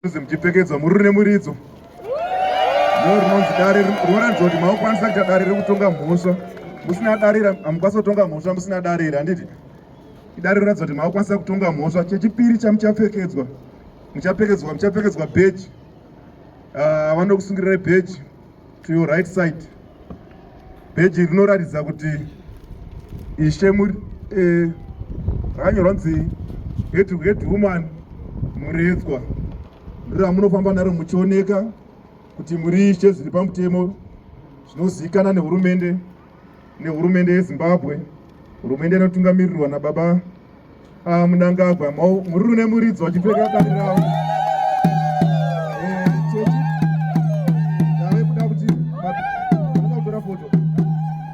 Mchipfekedzwa muri nemuridzo rinonzi dare rinoratidza kuti maokwanisa kuita dare rekutonga mhosva. Musina dare hamukwanisa kutonga mhosva musina dare iri, handiti? Idare rinoratidza kuti maokwanisa kutonga mhosva. Chechipiri chamuchapfekedzwa, muchapfekedzwa bheji. Vanokusungirirai bheji to your right side. Bheji rinoratidza kuti ishe muri rakanyorwa nzi head woman muredzwa. Ramunofamba naro muchioneka kuti muri ishe zviri pamutemo zvinozivikanwa nehurumende yeZimbabwe. Hurumende inotungamirirwa nababa Mnangagwa. Muri nemuridzo vachipfeka dare ravo. Kuda kuti kutora foto.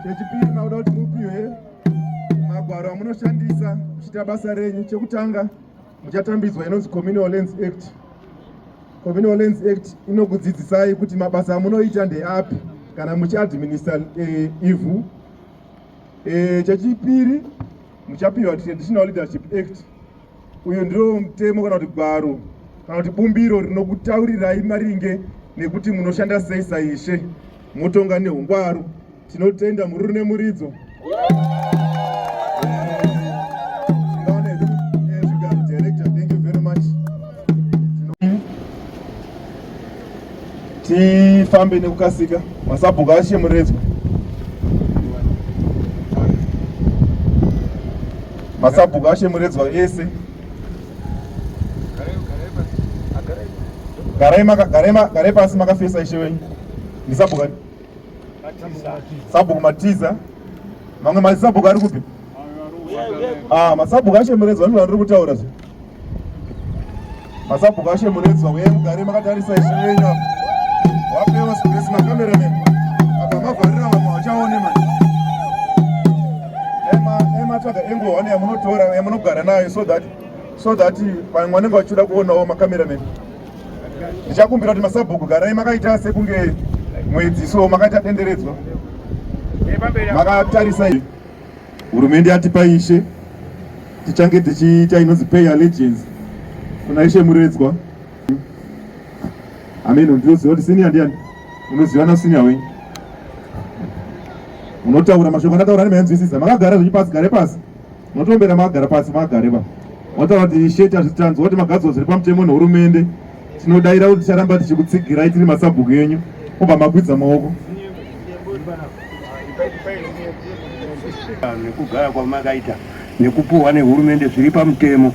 Chechipiri makuda kuti mupiwe magwaro amunoshandisa muchiita basa renyu. Chekutanga muchatambidzwa inonzi Communal Lands Act. Communal Lands Act inokudzidzisai kuti mabasa amunoita ndeapi kana muchiadminister ivhu. Chechipiri muchapiwa Traditional Leadership Act. Uyu ndio mutemo kana kuti gwaro kana kuti bumbiro rinokutaurirai maringe nekuti munoshanda sei saishe, motonga nehungwaru. Tinotenda muri nemuridzo. Tifambe nekukasika. Masabhuku ashe muredzwa. Masabhuku ashe muredzwa ese. Garai pasi makafesa ishe wenyu. Ni sabhuku ari? Sabhuku Matiza. Mamwe masabhuku ari kupi? Masabhuku ashe muredzwa ndiro ndiri kutaura zve. Masabhuku ashe muredzwa uye mugare makatarisa ishe wenyu. Wapewa space makameramen. Apa mavharira vamwe vachaone mani. Ematsvaga engowani yamunotora yamunogara nayo so that pamwe vanenge vachiuda kuonawo makameramen. Ndichakumbira kuti masabhuku garai makaita sekunge mwedzi, so makaita denderedzwa. Makatarisa hurumende atipa ishe. Tichange tichiita inonzi pay allegiance kuna ishe muredzwa. Amen. Ndinoziva kuti senior ndiani? Unoziva na senior wenyu. Unotaura mashoko andataura nemanzwisisa. Makagara zvechipasi, gare pasi. Unotombera makagara pasi, makagare pa. Unotaura kuti ishe tazvitanzwa kuti magadzwa zviri pamutemo nehurumende. Tinodaira kuti ticharamba tichikutsigirai tiri masabhuku enyu. Obva makwidza maoko. Nekugara kwamakaita nekupuhwa nehurumende zviri pamutemo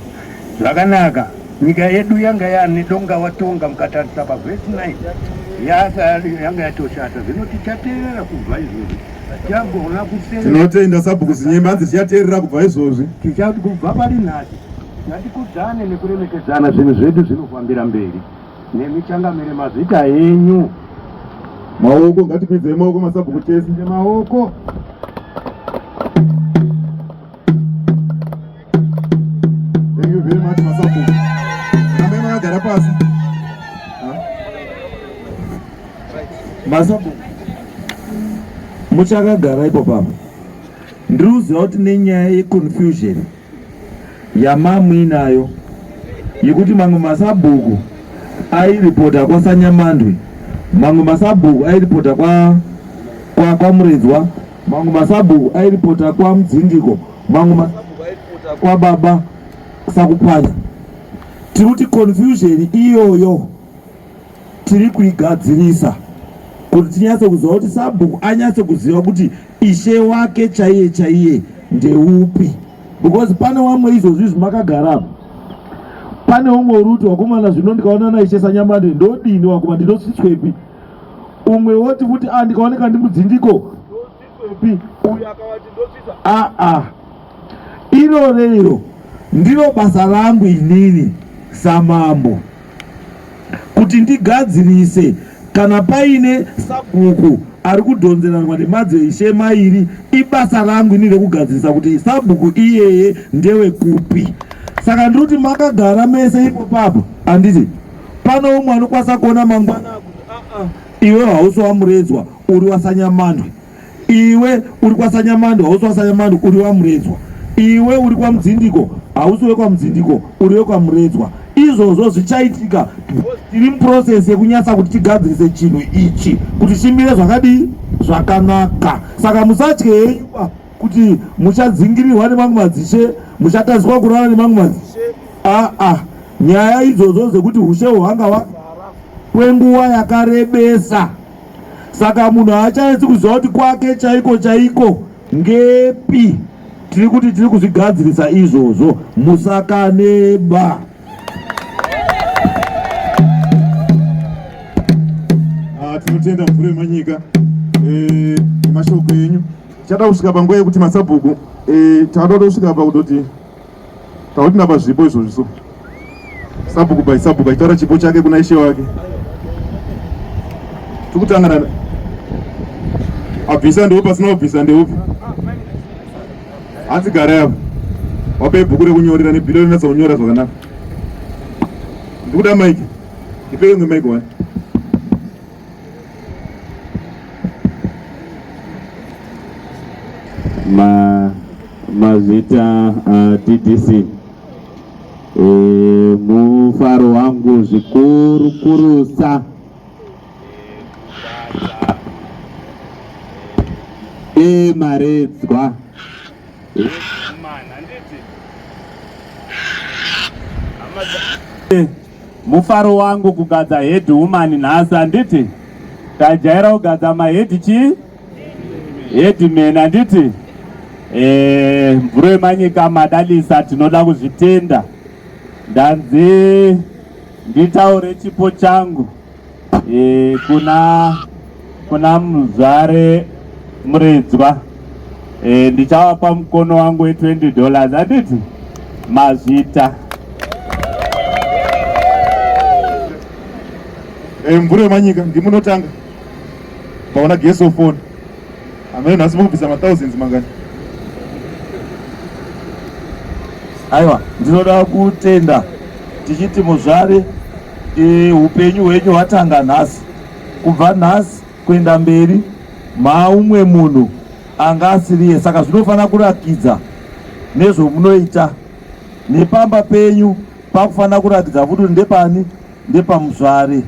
zvakanaka. Nyika yedu yanga yani donga watonga mukatarisa pavhesi 9 yanga yatoshata. Zvino tichateerera kubva izvozvi. Tichagona kusenda. Tinotenda sabhuku zinyembanzi tichateerera kubva izvozvi. Tichati kubva pari nhasi ngatikudzane nekuremekedzana zvinhu zvedu zvinofambira mberi nemichangamire mazita yenyu. Maoko ngatikwidzei maoko masabhuku tese. Maoko. Thank you very much masabhuku. Magara pasi. Masabhuku muchakagara ipo papa. Ndiriuziva kuti nenyaya yeconfusion yamamuinayo yekuti mamwe masabhuku airipota kwaSanyamandwi, mamwe masabhuku airipota kwa Muredzwa, mamwe masabhuku airipota kwa Mudzindiko, mamwe masabhuku airipota kwa baba Sakupanya. Tiri confusion iyoyo tiri kuigadzirisa kuti tinyatse kuziva kuti sabhuku anyatse kuziva kuti ishe wake chaiye ndeupi. Because pane wamwe izvozvi zvimakagarapo. Pane umwe uruti wakomana zvino ndikaona na ishe Sanyamandwi ndodini wakoma ndinosvitswepi. Umwe woti kuti ndikaoneka ndi Mudzindiko ndosvitswepi. Uyu akawati ndosvitsa. Iro ndiro basa rangu inini samambo kuti ndigadzirise kana paine sabhuku ari kudhonzeranwa nemadzi ishe mairi. Ibasa rangu ini rekugadzirisa kuti sabhuku iyeye ndewe kupi. Saka ndiri makagara mese ipo papo. Handiti pano umwe anokwanisa kuona mangwana kuti iwe hausi waMuredzwa uri waSanyamandwi, iwe uri kwaSanyamandwi hausi waSanyamandwi uri waMuredzwa, iwe uri kwaMudzindiko hausi wekwaMudzindiko uri wekwaMuredzwa. Izvozvo zvichaitika tiri muprocess yekunyatsa kuti tigadzirise chinhu ichi kuti chimire zvakadii zvakanaka. Saka musatye henyu kuti muchadzingirirwa nemamwe madzishe, muchatadzwa kurara nemamwe madzishe. Nyaya idzodzo dzekuti ushe hwanga hwagara kwenguva yakarebesa, saka munhu haachanetsi kuziva kuti kwake chaiko ngepi. Tiri kuti tiri kuzvigadzirisa izvozvo, musakaneba. Tinotenda Mvure Manyika nemashoko enyu. Tichada kusvika panguva yekuti Masabhuku tinoda kusvika pakutoti takuti napazvipo izvozvo Sabhuku by Sabhuku achitaura chipo chake kuna ishe wake. Tikutangana abvisa ndeupi pasina kubvisa ndeupi. Hanzi gara yapo wape ibhuku rekunyorera nebhilo rinatsa kunyora zvakanaka. Ndikuda maiki, ndipeke mwe maiki wani. Mazita TTC, mufaro wangu zvikuru kurusa maredzwa mufaro wangu kugadza head woman nhasi anditi tajaira kugadza mahead head men anditi. Mvure Manyika madalisa, tinoda kuzvitenda. Ndanzi nditaure chipo changu kuna Muzvare Muredzwa. Ndichawapa mukono wangu $20 anditi mazvita. Mvure Manyika ndimunotanga paona geso phone amene nhasi mukubvisa thousands mangani. Aiwa, ndinoda kutenda tichiti Muzvare upenyu hwenyu hwatanga nhasi. Kubva nhasi kuenda mberi maumwe munhu anga asiriye. Saka zvinofana kurakidza nezvomunoita nepamba penyu pakufana kurakidza kuti ndepani, ndepaMuzvare.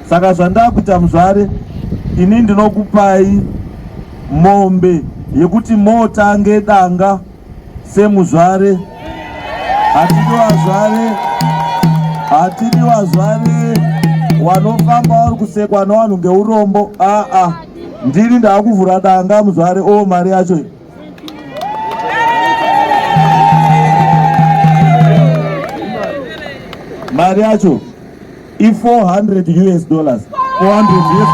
Saka zvandava kuita Muzvare, ini ndinokupai mombe yekuti motange danga seMuzvare. Hatidi Wazvare wanofamba vari kusekwa navanhu ngeurombo. Ndiri ndakuvhura danga Muzvare. Mari yacho $400. 400, yes,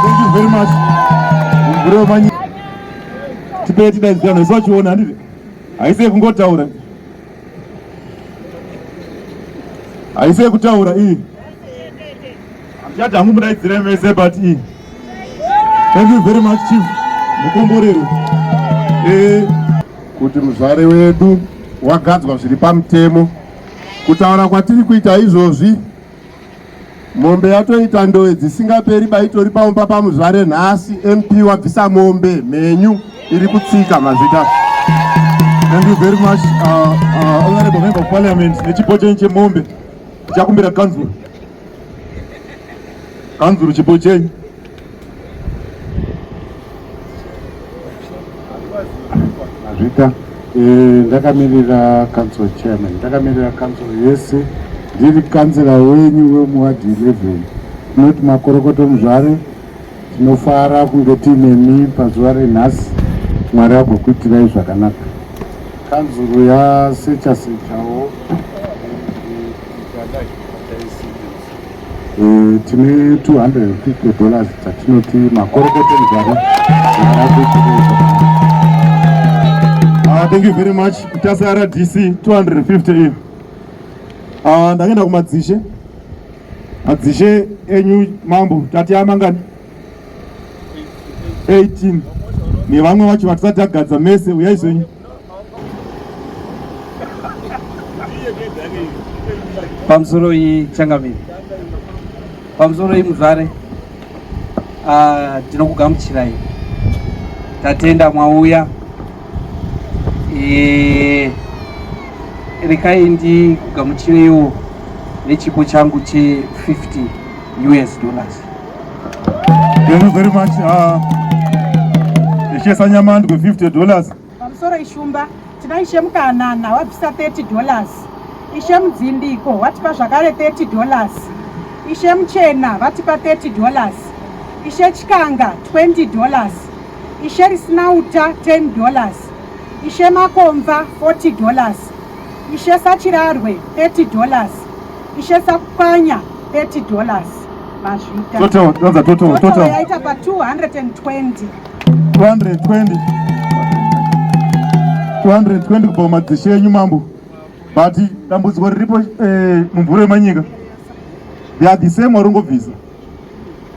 thank you very much. Mvure Manyika tipeye tidaidzirano isochiona handiti haisei kungotaura, haisei kutaura iyi chati hangu mudaidzire mese but iyi. Thank you very much chief mukomborero. Kuti Muzvare wedu wagadzwa zviri pamutemo. Kutaura kwatiri kuita izvozvi, mombe yatoita ndowe dzisingaperi baitori paumba paMuzvare nhasi. MP wabvisa mombe mhenyu iri kutsika mazvita. Thank you very much honorable member of parliament. Nechipo chenyu chemombe tichakumbira kanzuru chipo chenyu. Mazvita ndakamirira council chairman, ndakamirira council yese, ndiri kansela wenyu wemuwadi 11. Tinoti makorokoto Muzvare, tinofara kunge tiinemi pazuva renhasi. Mwari agokuitirai zvakanaka. Kanzuru yasechasechawo tine $250 dzatinoti makorokoto Muzvare. Thank you very much. Tasara DC 250. Ndakaenda kumadzishe. Madzishe enyu mambo tati amangani 18 nevamwe vacho vatisati agadza mese. Uyai zvenyu. Pamusoro Changamire, pamusoro Muzvare, tinokugamuchirai. Tatenda mwauya. Rekai ndikugamuchireiwo nechipo changu che $50 US dollars. Thank you very much. Ishe Sanyamandwe $50. Pamusoro Ishumba tina Ishe Mukanana wabvisa $30. Ishe Mudzindiko watipa zvakare $30. Ishe Muchena vatipa $30. Ishe Chikanga $20. Ishe Risinauta $10. Ishe Makomva $40. Ishe Sachirarwe $30. Ishe Sakupanya $30. Mazvita. Total. Yaita pa 220. 220 kubva madzishe enyu mambo. But dambudziko riripo mumvuri wemanyika. They are the same warongobvisa.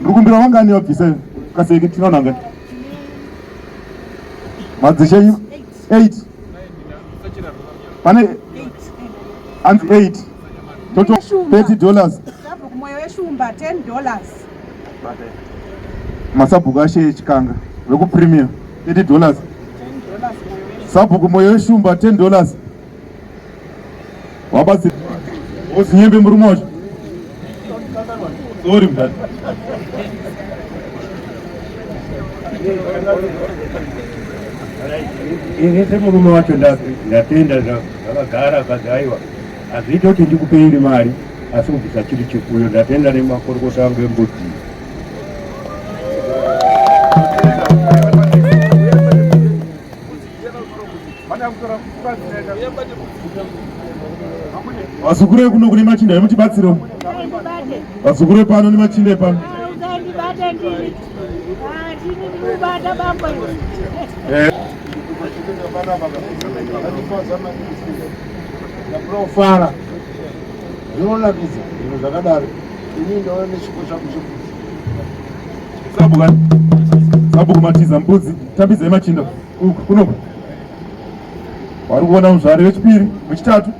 Ndikumbira wangani wabvisa kaseke tinaona ngani. Madzishe enyu 8. Pane 8. Total $30. Sabhuku moyo weshumba $10. Masabhuku ashe Chikanga weku Premier $30. Sabhuku moyo weshumba $10. Wabasi usinyembe murume wacho. Sorry mdadi. Ese murume wacho ndatenda zvakagara akagaiwa. Azviita kuti ndikupe iri mari asi kubvisa chiri chikuyo ndatenda nemakorokota angu embudzi. Vasukure kuno kune machinda emuchibatsiro. Vasukure pano nemachinda pano. Profara. Zvinonakidza zvinhu zvakadaro. Ini ndaona nechipo changu chekudya. Sabhuku matiza mbudzi tambidza emachinda kuno. Wari kuona muzvare wechipiri wechitatu.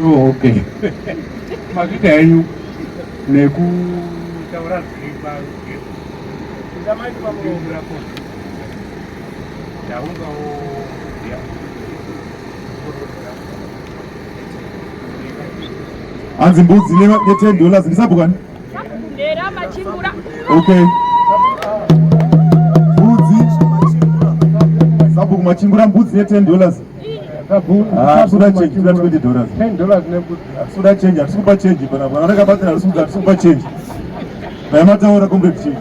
Oh, okay. Mazita yenyu nekutaura zviripa ndamaiti pamuomurapo ndaungawo hanzi mbudzi $10 ndisabhukani. Okay. Mbudzi sabhuku machimbura mbudzi $10. Suda change $20. Suda change atikupa change pana vanaka batsira atikupa change. Vayamataura comrade chief.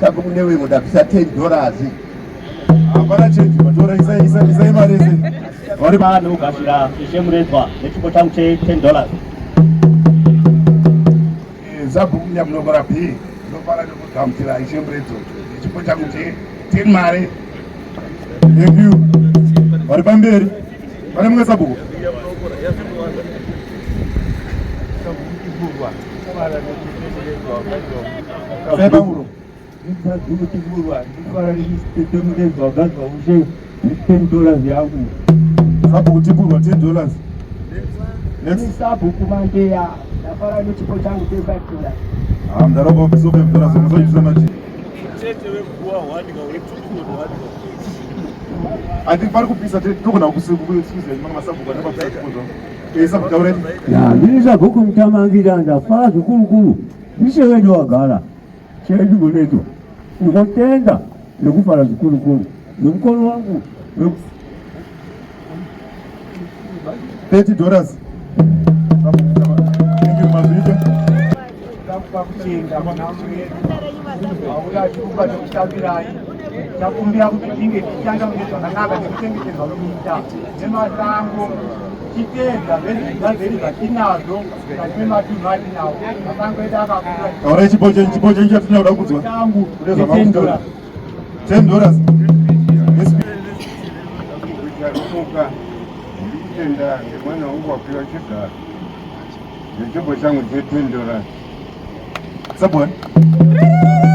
sabhuku newe mudabvisa $10. Hapana change matora isa imari ese. Vari vanhu ugashira Ishe Muredzwa nechipo changu $10. Sabhuku nyamunogora B ndofara nekugamuchira Ishe Muredzwa nechipo changu $10 mari. Thank you. Vari pamberi. Pane mumwe sabhuku. Sebanguro. $10 yangu. Sabhuku tipurwa $10. Next. Sabhuku mandeya ndafara nechipo changu $5. Mdarova office mtora somuzochisa machi. I think pari kupisa tokona kusiza masabhuku anapapisa chipozo. Sabhuku taureni. Ndiri sabhuku mutamangira ndafara zvikuru. Ishe wedu wagara. Chedu Muredzwa. Ndikotenda nekufara zvikuru. Nemukono wangu. $30. Thank you, Mazvita. Takumbira kuti tinge tichanda zvakanaka nekuchengetedzwa kuita nemasango chitedza vezvibhadheri zvatinazo kati mematunhu atinawo masango edu akakura. Taura chipo chenyu chatinoda kudzwa. Tangu $10. Kucharuka ndikutenda nemwana wangu wapiwa chigaro nechipo changu $10. Sabhuku.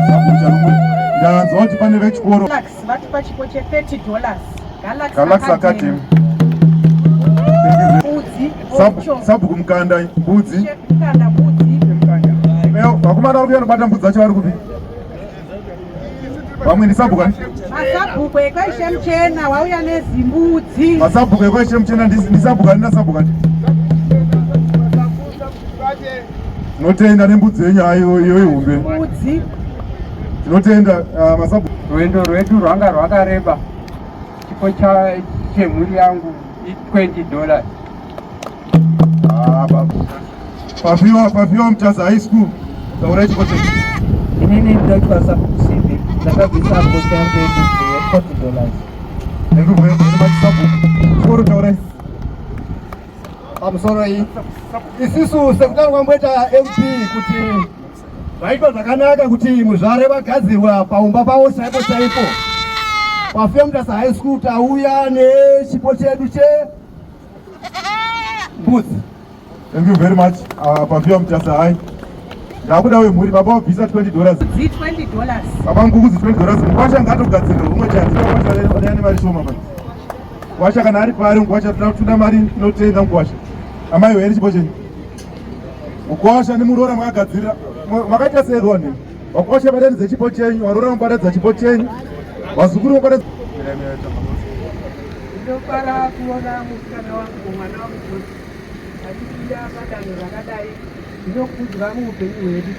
Sabhuku charumwe. Ndanzwa kuti pane vechikoro. Vatipa chipo $30. Galaxy Academy. Sabhuku mukanda mbudzi. Vakomana vari kuya nobata mbudzi dzacho vari kupi? Vamwe ndisabhuka. Masabhuku ekwaishe Muchena wauya nezimbudzi. Masabhuku ekwaishe Muchena ndisabhuka ndinasabhuka. Tinotenda nembudzi yenyaya ihumbe. Tinotenda masabhuku. Rwendo rwedu rwanga rwakareba. Chipo chemhuri yangu $20. Pafiwa Mutaza High School. Taurai chipo chedu. Inini ndakubasa kusinde. Ndakabvisa kocha yangu $40. Ndikubvira machisabhuku. Chikoro taurai. Pamusoro iyi isusu sekutanga kwamboita MP kuti zvaitwa zvakanaka kuti muzvare vagadzirwa paumba pavo chaipo chaipo. Pafiwa Mutaza High School tauya nechipo chedu chembudzi. Thank you very much. Pafiwa Mutaza High. Ndakuda wemhuri baba wabvisa $20. $20. Baba ngukuzi $20. Mukwasha ngatogadzirwa umwe chete. Mukwasha ane mari shoma pano. Mukwasha kana ari pari mukwasha toda mari inotenga mukwasha. Amai here chipo chenyu. Mukwasha nemurora makagadzira. Makaita sei rwanda? Wakwasha batanidza chipo chenyu, warora mubatadza chipo chenyu. Vazukuru mubatadza. Ndofara kuona musikana wangu mwana wangu achipinda padanho rakadai. Ndinokudzwa muupenyu hwedu.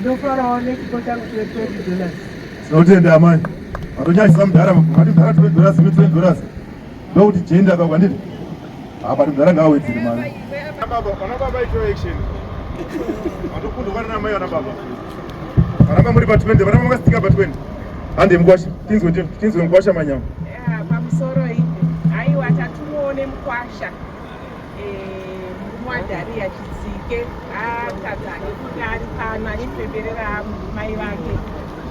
Ndinofarawo nechipo changu $20. Tinotenda amai. Matonyashisa mudhara matimudhara $20 $20. Ndokuti jenda kakwandiri. Apa mudhara ngaawedzere mari. Vana baba ito action. Matokundwa kana mai vana baba. Vana muri pa 20, vana makastika pa 20. Hande mukwasha, tinzwe mukwasha manyama. Pamusoro iyi aiwa tatumuone mukwasha mwadhariya Chitsike akadza nekuti ari pano achipemberera mai vake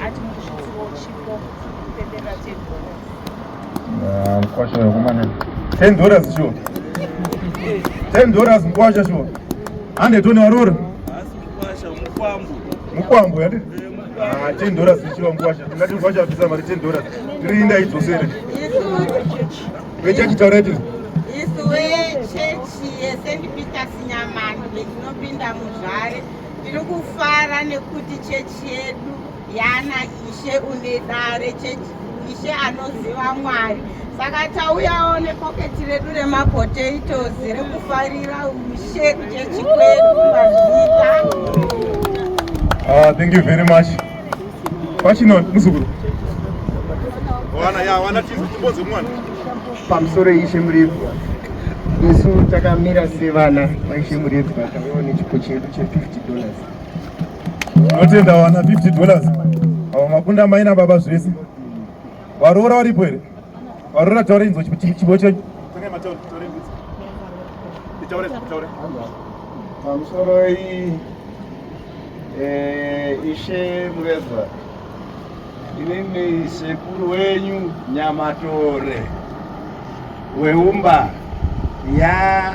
ati mukusvitsiro chipo kupemberera $10. Mukwasha wekumana $10 sure. $10 mukwasha sure. Hande tone warora. Mukwambo yadi? $10 sure mukwasha. Tingati mukwasha visa mari $10. Tirinda idzosere. Wechechi taureti. Isuwe chechi yeSt. Peter's Nyamani ndinopinda muzvare. Tiri kufara nekuti chechi yedu yana Ishe une dare, chechi Ishe anoziva Mwari. Saka tauyawo nepoketi redu remapotatoes rekufarira ushe kuchechi kwedu kumazvita. Thank you very much. Pachino muzukuru. Wana tibodze mwana. Pamusoro Ishe murefu. Isu takamira sevana vaIshe murefu tauyawo nechipo chedu $50. Tinotenda wana $50. Avo makunda mai nababa zvese. Varora varipo here? Varora taura inzwa chipo chenyu. Pamusoro iyi Ishe murefu. Inini sekuru wenyu Nyamatore weumba ya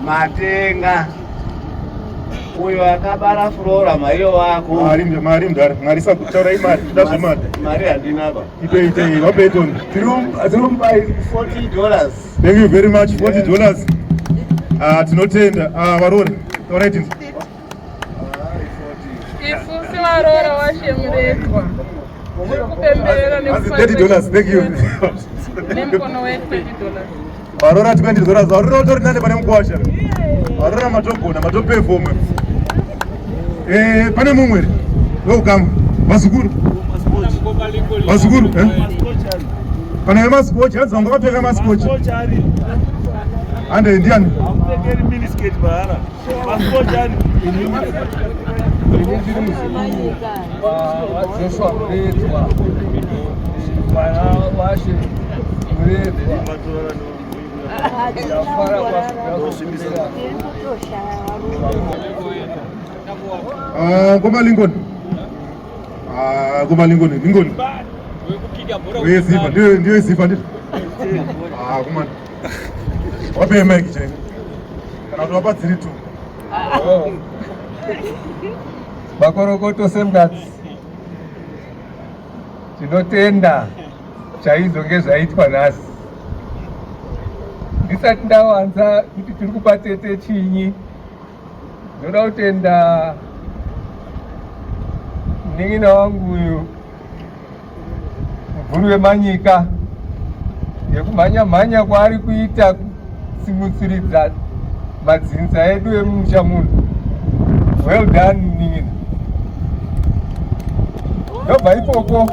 Matenga uyo akabara Flora maiyo wako. Mari mudhara, Mwari sakutaura imari, toda zvemari. Mari handina ba. Itoitei, wapetoni. Tirumba $40. Thank you very much, $40. Tinotenda. Varora, taurai tinzwa. Isusi varora washe muretwa. Kupemberera $30, thank you. nemukono we $20. Varora $20. Varora utori nane pane mukwasha. Varora matogona, matopefoma. Pane mumwe wokama. Mazukuru. Mazukuru, Pane vemaskochi, hanzi vanga vapfeka maskochi. Ande ndiani? Joshua muretwa. Mwana washe muretwa. Yafara kwasimbisa. Ngoma Lingoni. Ngoma Lingoni, Lingoni. Wewe sifa, ndio sifa ndio. Ngoma. Wape mic cheni. Kana tuwapa 3-2. Makorokoto Semgats. Tinotenda chaizvo ngezvaitwa nhasi. Ndisati ndawanza kuti tiri kupa tete chinyi. Ndoda kutenda nin'ina wangu uyu mubvuri wemanyika nekumhanya-mhanya kwaari kuita kusimutsiridza madzinza edu emumusha muno. Well done Nin'ina. Ndobva ikoko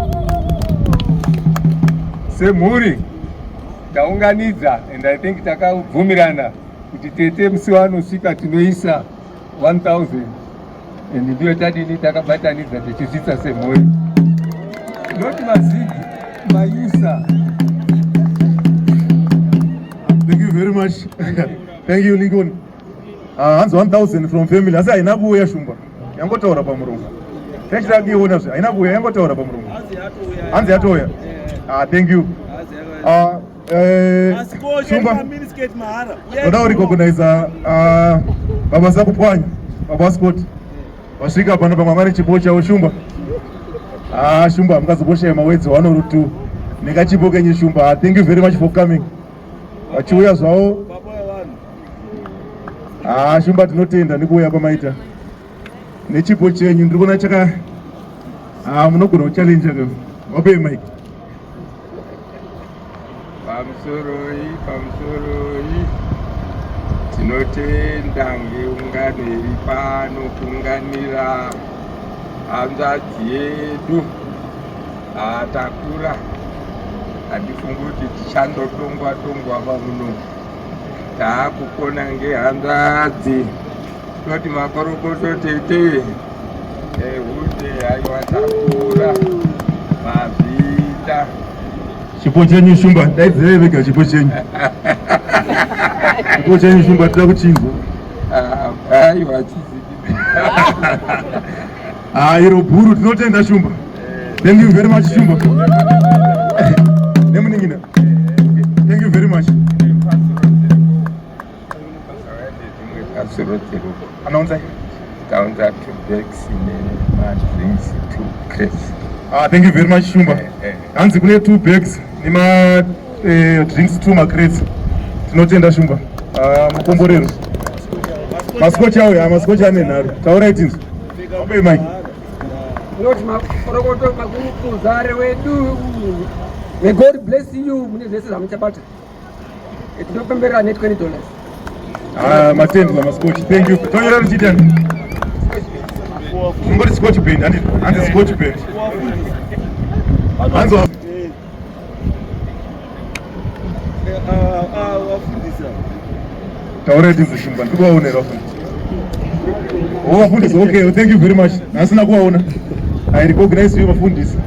semhuri taunganidza and I think takabvumirana kuti tete musi wanosvika tinoisa 1000 and ndiyo tadini takabatanidza tichisvitsa semhuri. Tinoti mazigi mayusa. Thank you very much. Thank you Lincoln. Hands 1000 from family. Asi haina kuuya shumba. Yangotaura pamurungu. Techirakiona zve haina kuuya yangotaura pamurungu. Hanzi yatoya. Thank you. Shumba. Toda recognize baba Sakupwanya, baba Scott. Wasvika pano pamwangani chipo chao Shumba. Shumba mukazobosha mawedzi 102 nekachipo kenyu Shumba. Thank you very much for coming. Wachiuya zvavo. Shumba tinotenda nekuuya kwamaita nechipo chenyu. Ndiri kuona chaka munogona kuchallenge wape Mike. Pamusoroi tinotenda ngeungano iri pano kuunganira hanzvadzi yedu. Takura handifungi kuti tichandotongwa pamuno. Taakukona ngehanzvadzi toti makorokoto tete ehude haiwa takura mavhita. Chipo chenyu Shumba, daidzai vega chipo chenyu. Chipo chenyu Shumba toda kuchinzwa. Haiwa iro bhuru tinotenda Shumba. Thank you very much Shumba. Nemuningina. Thank you very much. Announce. Down that to Bex in drinks 2 crates. Thank you very much Shumba. Hanzi kune 2 bags nima drinks 2 macrates. Tinotenda Shumba. Mukomborero. Maskocha auya, maskocha ane nharo. Taurai tinzwa. Wape Mike. Noti makorokoto makuzare wedu. May God bless you. Mune zvese zvamuchabata. Tinopemberera net $20. Matendla maskochi. Thank you. Tonyera ruchitani. Ngori scotch band, and scotch band. Hands off. Taureti Shumba, ndikuwaonera fundi. Wafundisi, okay, thank you very much. Nasina kuwaona. I recognize you wafundisi.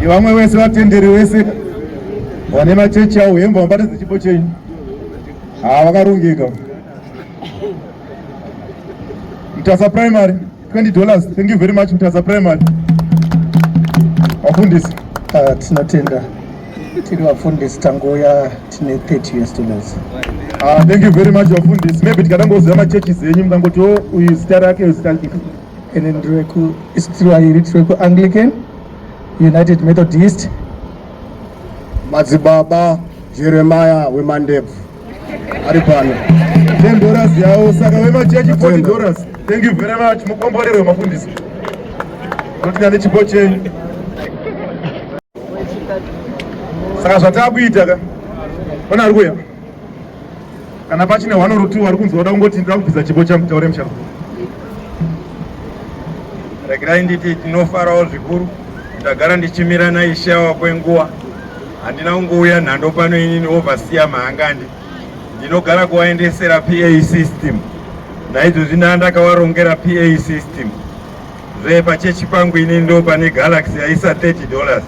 Vamwe wese vatenderi wese vane machechi avo hemba vabatidza chipo chenyu. Vakarongeka. Mutasa Primary $20. Thank you very much Mutasa Primary. Wafundisi. Tinotenda. Tiri wafundisi tangoya tine $30. Thank you very much wafundisi. Maybe tikadangoziva machechi zenyu mukangoti uyu zita rake zita rake. Ene ndiri kuIsrael tiri kuAnglican, United Methodist. Madzibaba Jeremiah weMandebvu ari pano. $10 yavo saka wemachechi $40. Thank you very much mukomborero mafundisi. Notina nechipo chenyu. Saka zvatakuita ka ona ari kuya kana pachine 1 or 2 ari kunzwa kuda kungoti ndira kubvisa chipo changu taure mushaka. Regerai nditi tinofarawo zvikuru. Ndagara ndichimira naishawa kwenguva. Handina kungouya nhando pano inini overseer mahangandi. Ndinogara kuvaendesera PA system. Naizvozvi ndakavarongera PA system. Zve pachechi pangu inini ndo pane Galaxy yaisa $30.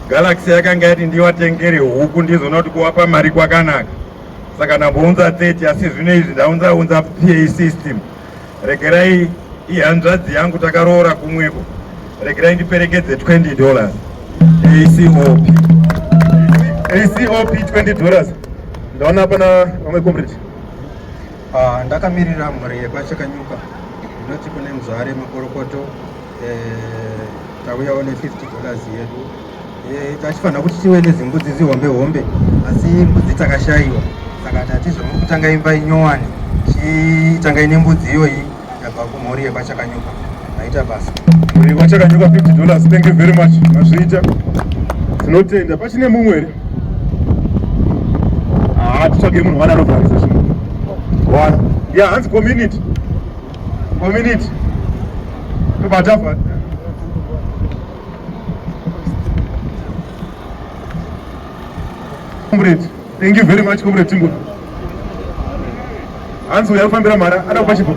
Galaxy yakanga yati ndivatengere huku ndizoona kuti kuvapa mari kwakanaka. Saka ndambounza 30 asi zvino izvi ndaunza PA system. Regerai ihanzvadzi yangu takaroora kumwepo. Regerai ndiperekedze $20. ACOP $20. Ndaona pana vamwe comrade. Ndakamirira mhuri yekwachakanyuka. Ndinoti kune muzvare makorokoto tauyawo ne $50 yedu. Tachifanira kuti tive nezimbudzi zihombe hombe asi mbudzi takashaiwa. Saka tatizomuri kutanga imba inyowani chitanga ine mbudzi iyoyi yabva kumhuri yekwachakanyuka. Naita basa. Mhuri yekwachakanyuka $50. Thank you very much. Mazviita. Tinotenda pachine mumwe here? Titsvage munhu wana anovharisa zvinhu. Wana. Yeah, hanzi community. Community. Tobata. Comrade, thank you very much, Comrade Timbura. Hanzi uya kufambira mara, ada kupa chipo.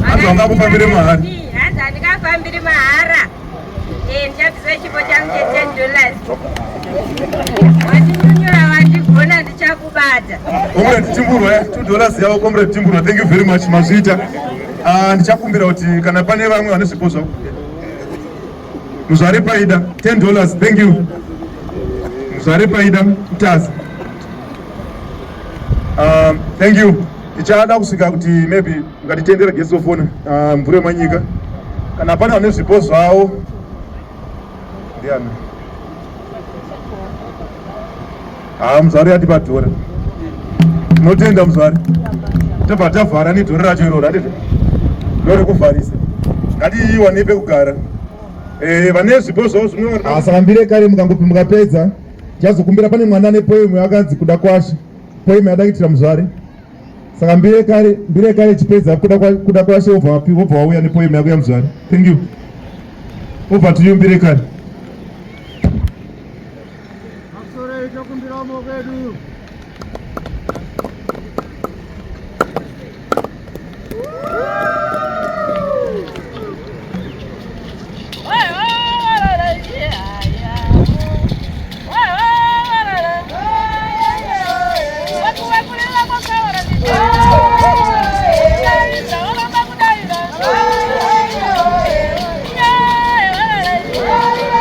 Hanzi wanga kufambira mahara. Hanzi andikafambiri mahara. Ndichabvisa chipo changu $10. Wachinyunyura wandigona ndichakubata. Comrade Timbura, $2 yavo Comrade Timbura, thank you very much mazvita. Ndichakumbira kuti kana pane vamwe vane zvipo zvavo. Muzvare paida $10, thank you. Muzvare paida Mutazi. Thank you. Ndichada kusvika kuti maybe ngatitendere guest of honor Mvure Manyika. Kana pane vane zvipo zvavo. Ndiana. Muzvare atipadhora. Tinotenda Muzvare. Tobva tavhara nedhora racho iroro hatete. Ndore kuvharisa. Ngatiwane pekugara. Vane zvipo zvavo zvimwe saka Mbirekare mukapedza tichazokumbira pane mwana nepoemu yakanzi kuda kwashe. Poemu yada kuitira Muzvare. Saka Mbirekare chipedza kuda kwashe wobva wauya nepoemu yako yaMuzvare. Thank you. Over to you Mbirekare. Yeah.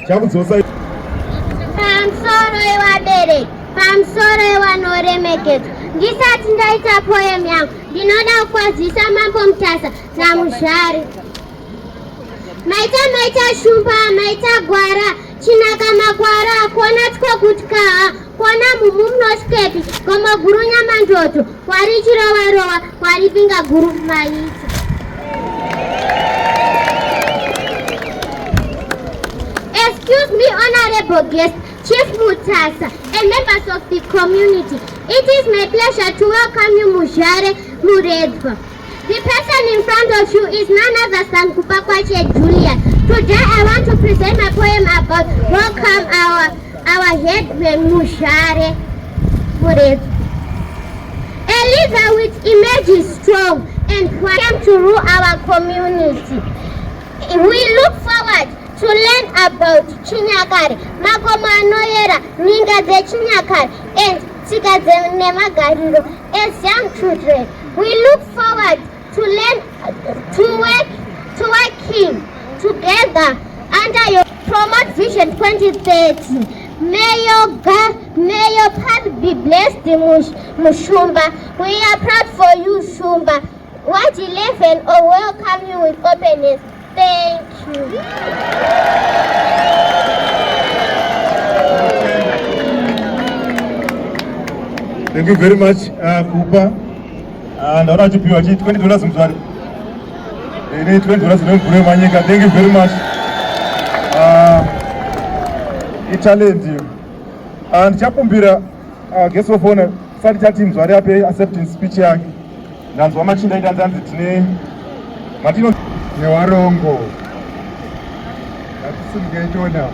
chakudzosa pamusoro wevabereki, pamusoro wevanoremekedzwa. Ndisati ndaita poem yangu, ndinoda kukwazisa Mambo Mutasa naMuzhare. Maita shumba, maita gwara, chinaka magwara, kuona tikokutka, kuona mumu munoskepi, gomo guru nyamandoto, wari chirovarova, wari pinga guru maita. Excuse me, honorable guest, Chief Mutasa, and members of the community. It is my pleasure to welcome you, Muzhare Muredwa. The person in front of you is none other than Kupakwache Julia. Today I want to present my poem about welcome our head Muzhare Muredwa. A leader with image is strong and came to rule our community. We look forward to learn about Chinyakari, Makomo Anoyera, Ninga de Chinyakari, and Tika de Nemagariro. As young children, we look forward to learn to working together under your Promote Vision 2030. May your path be blessed, Mushumba. We are proud for you, Shumba. What 11 or welcome you with openness. Thank you. Thank you very much, Kupa. And I want to be $20 Muzhare. Thank you very much. Challenge. And Chapumbira, guest of honor, Sadja teams were there accepting speech. Nanzo machinda itanzanzi tine Martino Newarongo. Atisingetona.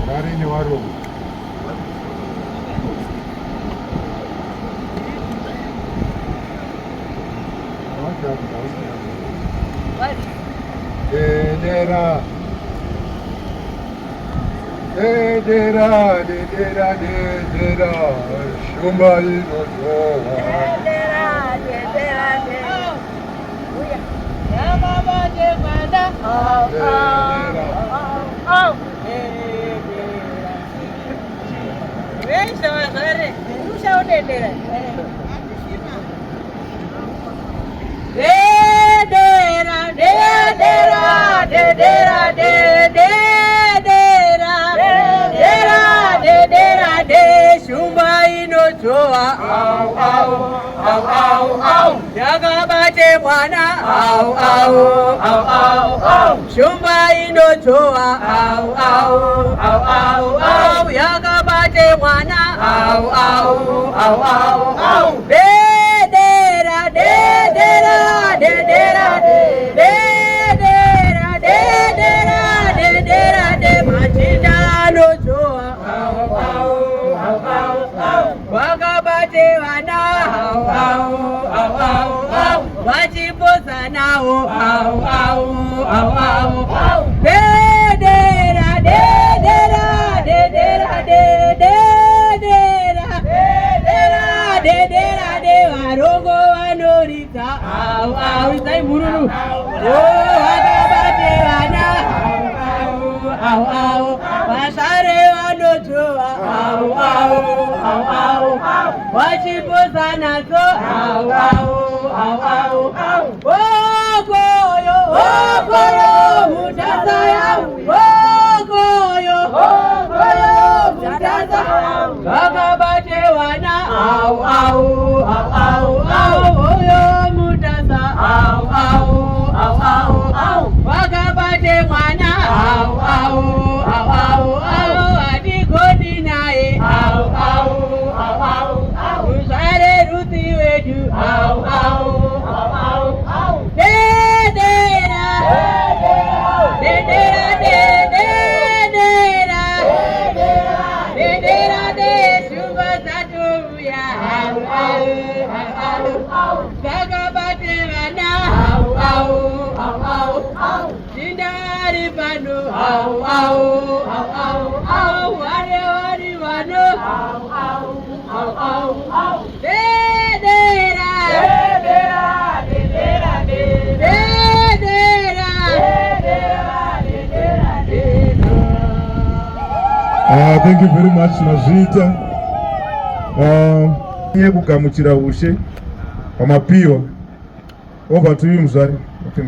Vari Newarongo. Dedera. Dedera, dedera, dedera. Shumba inojoa. Dedera, dedera, dedera. Shumba inojoa, au au au au au, yakabate mwana, au au au au au, shumba inojoa, au au au au au, yakabate mwana, au au au au au, dedera dedera dedera dedera dedera dedera de machinda nojoa, au au wakabate wana au au au au au wachiposa nao au au au au au dedera dedera dedera dedera dedera dedera de warongo wanorita au au isai mururu wakabate wana au au wasare wanojoa au au au au wachiposa nazo au au au au ogoyo ogoyo mutasa yangu ogoyo ogoyo mutasa wakabate wana au au au au au oyo mutasa au au au au au wakabate mwana au au au au au adigodi nae au au au au au Muzhare Ruthi wedu au au au au au dedera dedera dedera dedera de Shumba Satuya au au au au kakabate wana au au au au au Jindari pano au au au au au wari wari wano au au au au au dedera dedera dedera dedera dedera dedera Thank you very much Mazvita. Iye kugamuchira ushe pamapiwa. Over to you Mzwari. Okay,